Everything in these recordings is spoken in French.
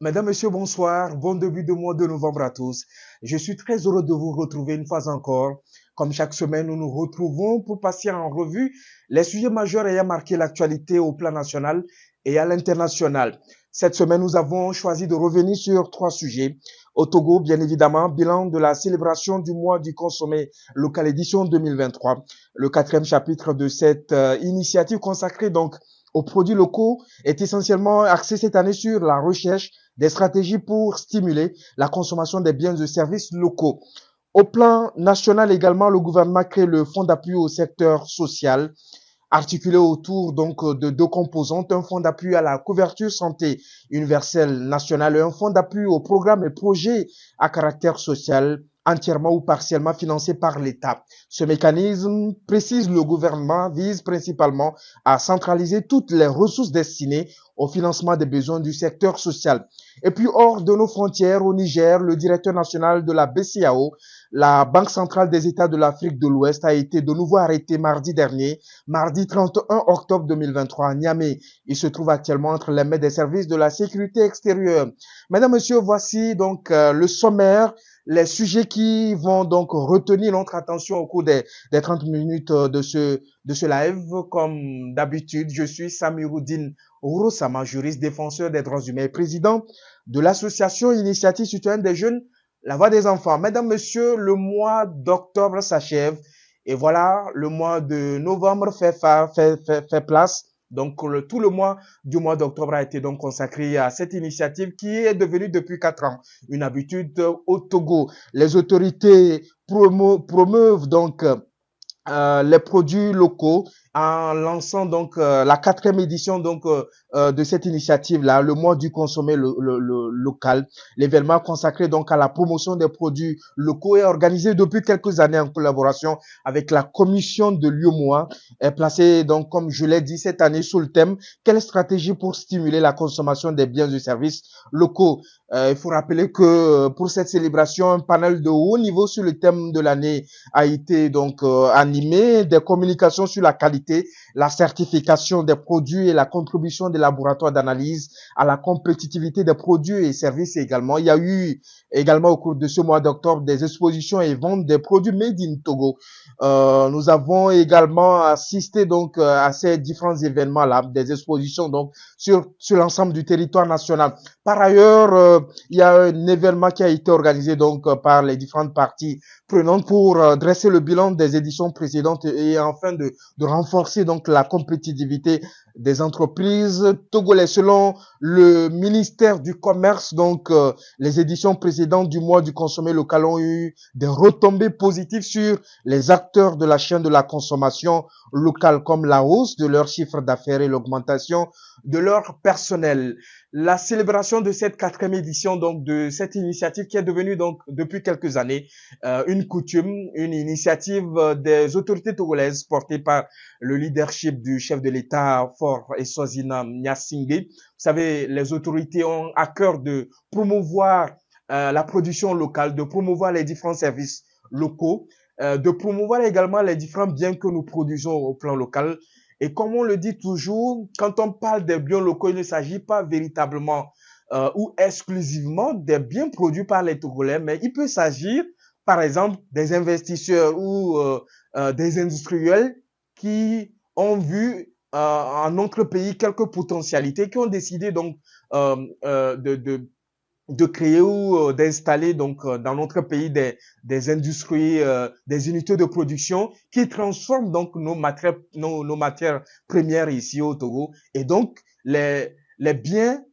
Mesdames, Messieurs, bonsoir. Bon début de mois de novembre à tous. Je suis très heureux de vous retrouver une fois encore. Comme chaque semaine, nous nous retrouvons pour passer en revue les sujets majeurs ayant marqué l'actualité au plan national et à l'international. Cette semaine, nous avons choisi de revenir sur trois sujets. Au Togo, bien évidemment, bilan de la célébration du mois du consommé local édition 2023. Le quatrième chapitre de cette initiative consacrée donc aux produits locaux est essentiellement axé cette année sur la recherche des stratégies pour stimuler la consommation des biens et services locaux. Au plan national également, le gouvernement crée le fonds d'appui au secteur social, articulé autour donc de deux composantes, un fonds d'appui à la couverture santé universelle nationale et un fonds d'appui aux programmes et projets à caractère social entièrement ou partiellement financés par l'État. Ce mécanisme, précise le gouvernement, vise principalement à centraliser toutes les ressources destinées au financement des besoins du secteur social. Et puis, hors de nos frontières, au Niger, le directeur national de la BCAO, la Banque centrale des États de l'Afrique de l'Ouest, a été de nouveau arrêté mardi dernier, mardi 31 octobre 2023 à Niamey. Il se trouve actuellement entre les mains des services de la sécurité extérieure. Mesdames, Messieurs, voici donc le sommaire, les sujets qui vont donc retenir notre attention au cours des 30 minutes de ce live. Comme d'habitude, je suis Samiroudine Ouroussama, juriste défenseur des droits humains et président de l'association Initiative citoyenne des jeunes, la voix des enfants. Mesdames, Messieurs, le mois d'octobre s'achève et voilà, le mois de novembre fait place. Donc, tout le mois du mois d'octobre a été donc consacré à cette initiative qui est devenue depuis 4 ans une habitude au Togo. Les autorités promeuvent donc les produits locaux en lançant donc la quatrième édition de cette initiative là, le mois du consommé local. L'événement consacré donc à la promotion des produits locaux est organisé depuis quelques années en collaboration avec la commission de l'UEMOA, est placé donc comme je l'ai dit cette année sous le thème quelle stratégie pour stimuler la consommation des biens et services locaux. Il faut rappeler que pour cette célébration, un panel de haut niveau sur le thème de l'année a été donc animé, des communications sur la qualité, la certification des produits et la contribution des laboratoires d'analyse à la compétitivité des produits et services également. Il y a eu également au cours de ce mois d'octobre des expositions et ventes des produits made in Togo. Nous avons également assisté donc à ces différents événements-là, des expositions donc sur l'ensemble du territoire national. Par ailleurs, il y a un événement qui a été organisé donc par les différentes parties prenantes pour dresser le bilan des éditions précédentes et afin de renforcer donc la compétitivité des entreprises togolaises. Selon le ministère du Commerce, donc les éditions précédentes du mois du consommé local ont eu des retombées positives sur les acteurs de la chaîne de la consommation locale, comme la hausse de leur chiffre d'affaires et l'augmentation de leur personnel. La célébration de cette quatrième édition donc de cette initiative qui est devenue donc depuis quelques années une coutume, une initiative des autorités togolaises portée par le leadership du chef de l'État Faure Eswazina Gnassingbé. Vous savez, les autorités ont à cœur de promouvoir la production locale, de promouvoir les différents services locaux, de promouvoir également les différents biens que nous produisons au plan local. Et comme on le dit toujours, quand on parle des biens locaux, il ne s'agit pas véritablement ou exclusivement des biens produits par les Togolais, mais il peut s'agir, par exemple, des investisseurs ou des industriels qui ont vu en notre pays quelques potentialités, qui ont décidé donc de créer ou d'installer donc dans notre pays des industries, des unités de production qui transforment donc nos matières premières ici au Togo. Et donc les biens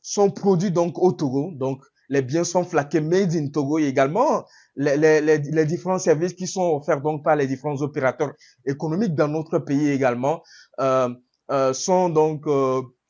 sont produits donc au Togo. Donc les biens sont flaqués made in Togo et également les différents services qui sont offerts donc par les différents opérateurs économiques dans notre pays également euh, sont donc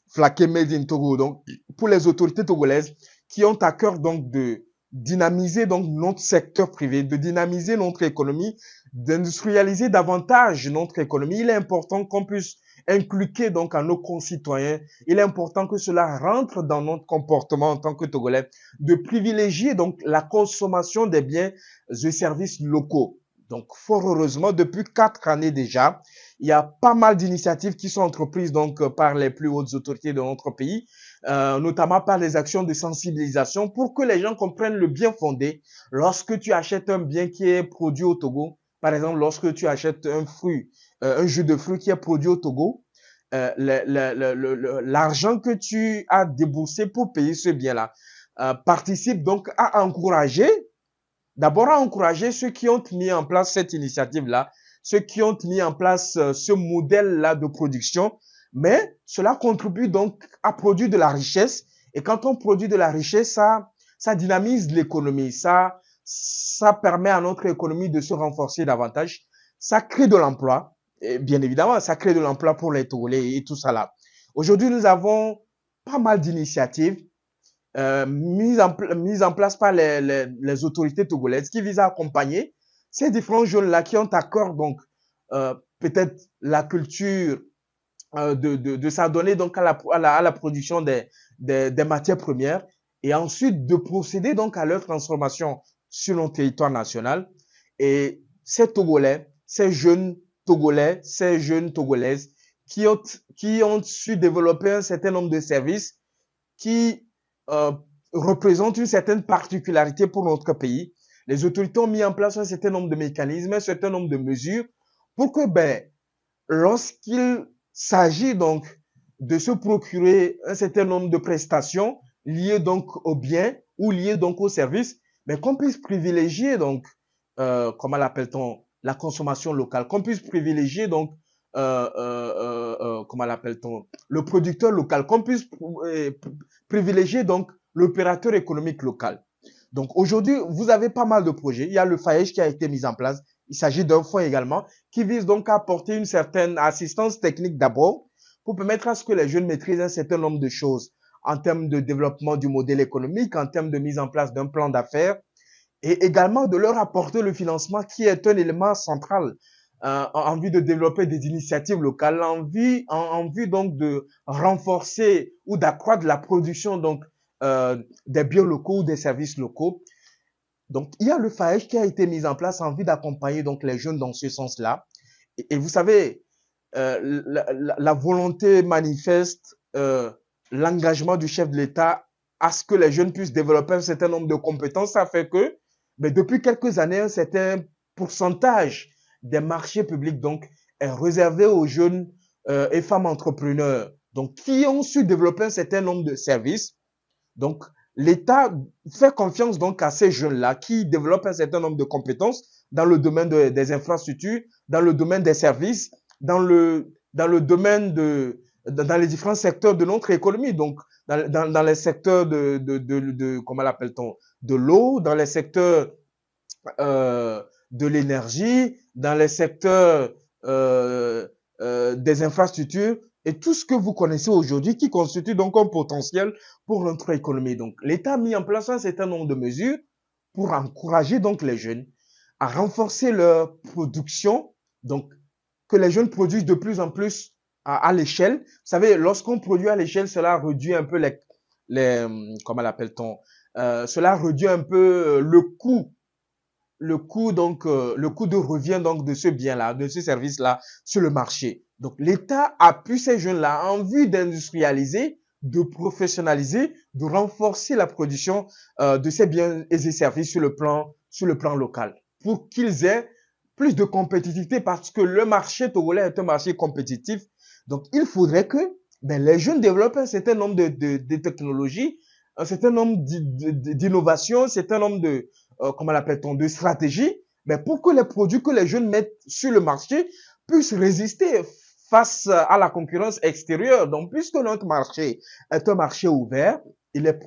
flaqués made in Togo. Donc pour les autorités togolaises qui ont à cœur donc de dynamiser donc notre secteur privé, de dynamiser notre économie, d'industrialiser davantage notre économie. Il est important qu'on puisse inculquer donc à nos concitoyens, il est important que cela rentre dans notre comportement en tant que Togolais, de privilégier donc la consommation des biens et services locaux. Donc, fort heureusement, depuis 4 années déjà, il y a pas mal d'initiatives qui sont entreprises donc par les plus hautes autorités de notre pays notamment par des actions de sensibilisation pour que les gens comprennent le bien fondé lorsque tu achètes un bien qui est produit au Togo. Par exemple, lorsque tu achètes un fruit, un jus de fruits qui est produit au Togo, l'argent que tu as déboursé pour payer ce bien-là participe donc à encourager, d'abord à encourager ceux qui ont mis en place cette initiative-là, ceux qui ont mis en place ce modèle-là de production, mais cela contribue donc à produire de la richesse. Et quand on produit de la richesse, ça dynamise l'économie, ça permet à notre économie de se renforcer davantage, ça crée de l'emploi, et bien évidemment, ça crée de l'emploi pour les Togolais et tout ça là. Aujourd'hui, nous avons pas mal d'initiatives mise en place par les autorités togolaises qui visent à accompagner ces différents jeunes-là qui ont à cœur donc peut-être la culture de s'adonner donc à la production des matières premières et ensuite de procéder donc à leur transformation sur notre territoire national. Et ces Togolais, ces jeunes Togolais, ces jeunes Togolaises qui ont su développer un certain nombre de services qui euh, représentent une certaine particularité pour notre pays. Les autorités ont mis en place un certain nombre de mécanismes, un certain nombre de mesures pour que, lorsqu'il s'agit donc de se procurer un certain nombre de prestations liées donc aux biens ou liées donc aux services, mais qu'on puisse privilégier donc, comment l'appelle-t-on, la consommation locale, qu'on puisse privilégier donc, comment l'appelle-t-on, le producteur local, qu'on puisse privilégier donc l'opérateur économique local. Donc aujourd'hui, vous avez pas mal de projets. Il y a le FAEJ qui a été mis en place. Il s'agit d'un fonds également qui vise donc à apporter une certaine assistance technique d'abord pour permettre à ce que les jeunes maîtrisent un certain nombre de choses en termes de développement du modèle économique, en termes de mise en place d'un plan d'affaires et également de leur apporter le financement qui est un élément central en vue de développer des initiatives locales, en vue donc de renforcer ou d'accroître la production donc des biens locaux ou des services locaux. Donc, il y a le FAEJ qui a été mis en place en vue d'accompagner donc les jeunes dans ce sens-là. Et vous savez, la volonté manifeste, l'engagement du chef de l'État à ce que les jeunes puissent développer un certain nombre de compétences, ça fait que, depuis quelques années, un certain pourcentage des marchés publics donc est réservé aux jeunes et femmes entrepreneurs, donc qui ont su développer un certain nombre de services. Donc, l'État fait confiance donc à ces jeunes-là qui développent un certain nombre de compétences dans le domaine des infrastructures, dans le domaine des services, dans le domaine dans les différents secteurs de notre économie. Donc, dans les secteurs comment l'appelle-t-on, de l'eau, dans les secteurs de l'énergie, dans les secteurs des infrastructures et tout ce que vous connaissez aujourd'hui qui constitue donc un potentiel pour notre économie. Donc, l'État a mis en place un certain nombre de mesures pour encourager donc les jeunes à renforcer leur production, donc que les jeunes produisent de plus en plus à l'échelle. Vous savez, lorsqu'on produit à l'échelle, cela réduit un peu comment l'appelle-t-on, cela réduit un peu le coût de revient donc de ce bien-là, de ce service-là sur le marché. Donc l'État appuie ces jeunes-là en vue d'industrialiser, de professionnaliser, de renforcer la production de ces biens et ces services sur le plan local, pour qu'ils aient plus de compétitivité parce que le marché togolais est un marché compétitif. Donc il faudrait que les jeunes développent un certain nombre de technologies, un certain nombre d'innovations, un certain nombre comment l'appelle-t-on, de stratégie, mais pour que les produits que les jeunes mettent sur le marché puissent résister face à la concurrence extérieure. Donc, puisque notre marché est un marché ouvert, il est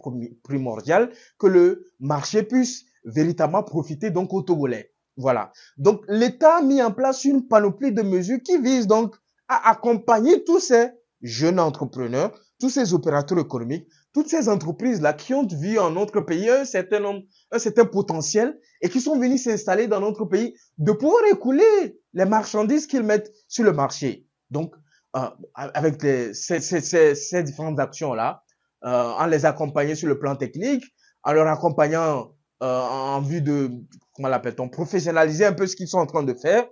primordial que le marché puisse véritablement profiter donc aux Togolais. Voilà. Donc, l'État a mis en place une panoplie de mesures qui visent donc à accompagner tous ces jeunes entrepreneurs, tous ces opérateurs économiques, toutes ces entreprises-là qui ont vu en notre pays un certain potentiel et qui sont venus s'installer dans notre pays, de pouvoir écouler les marchandises qu'ils mettent sur le marché. Donc, avec ces différentes actions-là, en les accompagnant sur le plan technique, en leur accompagnant en vue de, comment l'appelle-t-on, professionnaliser un peu ce qu'ils sont en train de faire,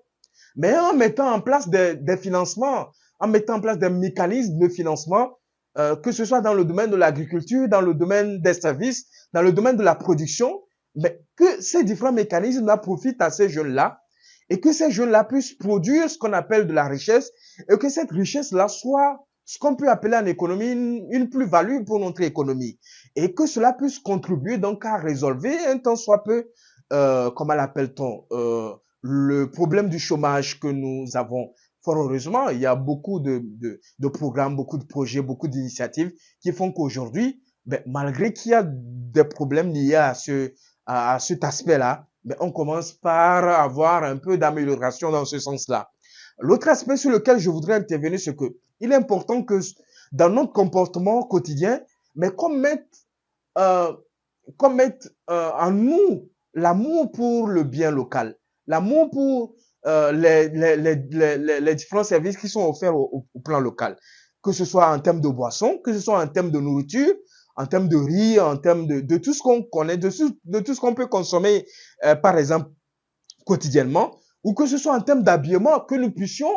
mais en mettant en place des financements, en mettant en place des mécanismes de financement que ce soit dans le domaine de l'agriculture, dans le domaine des services, dans le domaine de la production, mais que ces différents mécanismes-là profitent à ces jeunes-là et que ces jeunes-là puissent produire ce qu'on appelle de la richesse et que cette richesse-là soit ce qu'on peut appeler en économie une plus-value pour notre économie et que cela puisse contribuer donc à résolver un tant soit peu, comment l'appelle-t-on, le problème du chômage que nous avons. Fort heureusement, il y a beaucoup de programmes, beaucoup de projets, beaucoup d'initiatives qui font qu'aujourd'hui, ben, malgré qu'il y a des problèmes liés à cet aspect-là, ben, on commence par avoir un peu d'amélioration dans ce sens-là. L'autre aspect sur lequel je voudrais intervenir, c'est que il est important que dans notre comportement quotidien, mais euh, qu'on mette en nous l'amour pour le bien local, l'amour pour les différents services qui sont offerts au plan local, que ce soit en termes de boissons, que ce soit en termes de nourriture, en termes de riz, en termes de tout ce qu'on connaît, de tout ce qu'on peut consommer, par exemple, quotidiennement, ou que ce soit en termes d'habillement, que nous puissions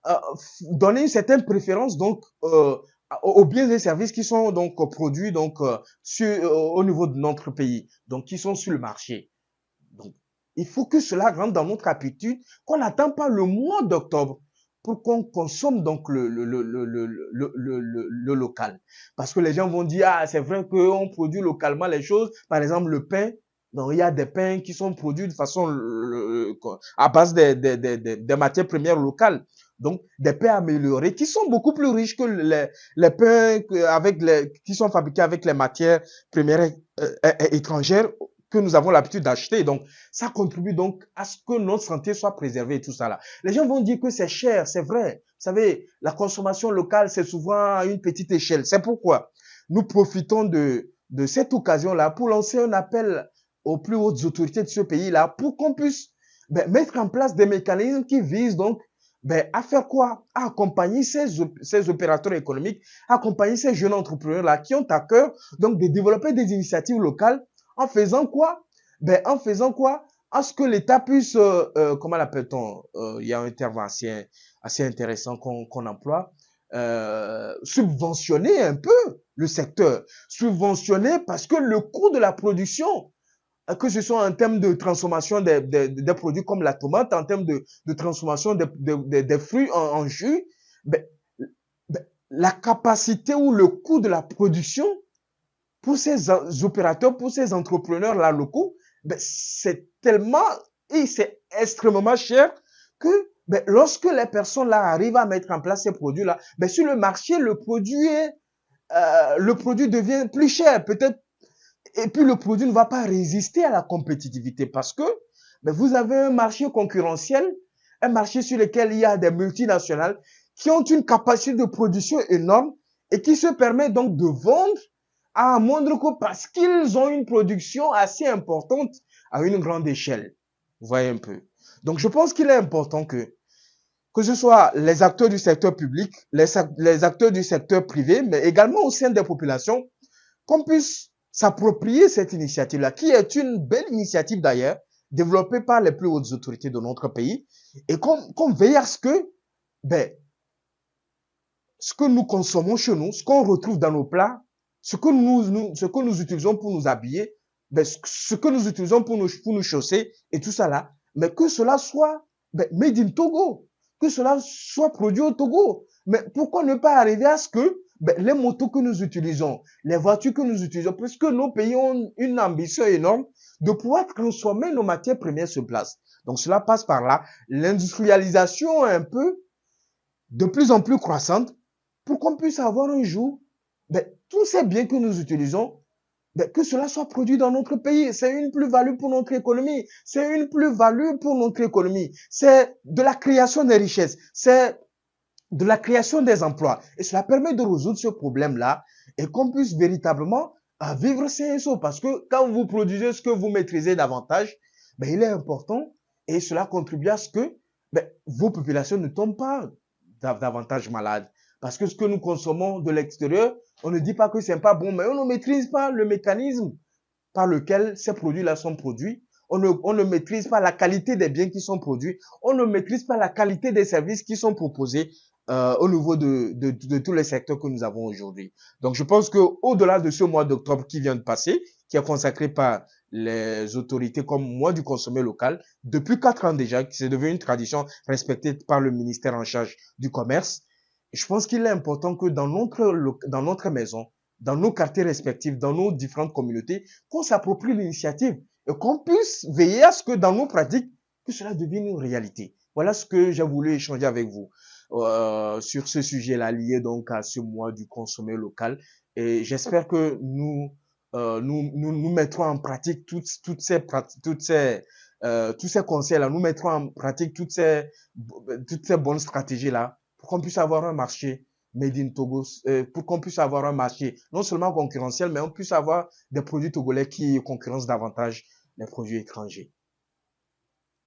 euh, donner une certaine préférence donc aux biens et services qui sont donc produits donc au niveau de notre pays, donc qui sont sur le marché. Donc, il faut que cela rentre dans notre habitude, qu'on n'attend pas le mois d'octobre pour qu'on consomme donc le local. Parce que les gens vont dire, ah, c'est vrai qu'on produit localement les choses. Par exemple, le pain. Donc, il y a des pains qui sont produits de façon à base des matières premières locales. Donc, des pains améliorés qui sont beaucoup plus riches que les pains qui sont fabriqués avec les matières premières étrangères que nous avons l'habitude d'acheter. Donc, ça contribue donc à ce que notre santé soit préservée et tout ça là. Les gens vont dire que c'est cher, c'est vrai. Vous savez, la consommation locale, c'est souvent à une petite échelle. C'est pourquoi nous profitons de cette occasion-là pour lancer un appel aux plus hautes autorités de ce pays-là pour qu'on puisse mettre en place des mécanismes qui visent donc à faire quoi? À accompagner ces opérateurs économiques, accompagner ces jeunes entrepreneurs-là qui ont à cœur donc de développer des initiatives locales en faisant quoi? En faisant quoi? À ce que l'État puisse, comment l'appelle-t-on? Il y a un terme assez intéressant qu'on emploie, subventionner un peu le secteur. Subventionner parce que le coût de la production, que ce soit en termes de transformation des produits comme la tomate, en termes de transformation des fruits en jus, ben, la capacité ou le coût de la production pour ces opérateurs, pour ces entrepreneurs là locaux, c'est tellement et c'est extrêmement cher que lorsque les personnes là arrivent à mettre en place ces produits là, sur le marché, le produit devient plus cher, peut-être, et puis le produit ne va pas résister à la compétitivité parce que vous avez un marché concurrentiel, un marché sur lequel il y a des multinationales qui ont une capacité de production énorme et qui se permettent donc de vendre à un moindre coût parce qu'ils ont une production assez importante à une grande échelle. Vous voyez un peu. Donc, je pense qu'il est important que ce soit les acteurs du secteur public, les acteurs du secteur privé, mais également au sein des populations, qu'on puisse s'approprier cette initiative-là, qui est une belle initiative d'ailleurs, développée par les plus hautes autorités de notre pays, et qu'on veille à ce que, ce que nous consommons chez nous, ce qu'on retrouve dans nos plats, ce que nous utilisons pour nous habiller, ce que nous utilisons pour nous chausser et tout ça là, mais que cela soit made in Togo, que cela soit produit au Togo. Mais pourquoi ne pas arriver à ce que les motos que nous utilisons, les voitures que nous utilisons, puisque nos pays ont une ambition énorme de pouvoir transformer nos matières premières sur place. Donc cela passe par là. L'industrialisation un peu de plus en plus croissante pour qu'on puisse avoir un jour tous ces biens que nous utilisons, que cela soit produit dans notre pays. C'est une plus-value pour notre économie. C'est une plus-value pour notre économie. C'est de la création des richesses. C'est de la création des emplois. Et cela permet de résoudre ce problème-là et qu'on puisse véritablement vivre CSO. Parce que quand vous produisez ce que vous maîtrisez davantage, il est important et cela contribue à ce que vos populations ne tombent pas davantage malades. Parce que ce que nous consommons de l'extérieur, on ne dit pas que c'est pas bon, mais on ne maîtrise pas le mécanisme par lequel ces produits-là sont produits. On ne maîtrise pas la qualité des biens qui sont produits. On ne maîtrise pas la qualité des services qui sont proposés au niveau de tous les secteurs que nous avons aujourd'hui. Donc, je pense que au-delà de ce mois d'octobre qui vient de passer, qui est consacré par les autorités comme mois du consommé local, depuis 4 ans déjà, c'est devenu une tradition respectée par le ministère en charge du commerce. Je pense qu'il est important que dans notre maison, dans nos quartiers respectifs, dans nos différentes communautés, qu'on s'approprie l'initiative et qu'on puisse veiller à ce que dans nos pratiques, que cela devienne une réalité. Voilà ce que j'ai voulu échanger avec vous sur ce sujet-là lié donc à ce mois du consommé local. Et j'espère que nous mettrons en pratique tous ces conseils-là, nous mettrons en pratique toutes ces bonnes stratégies-là pour qu'on puisse avoir un marché made in Togo, pour qu'on puisse avoir un marché non seulement concurrentiel, mais on puisse avoir des produits togolais qui concurrencent davantage les produits étrangers.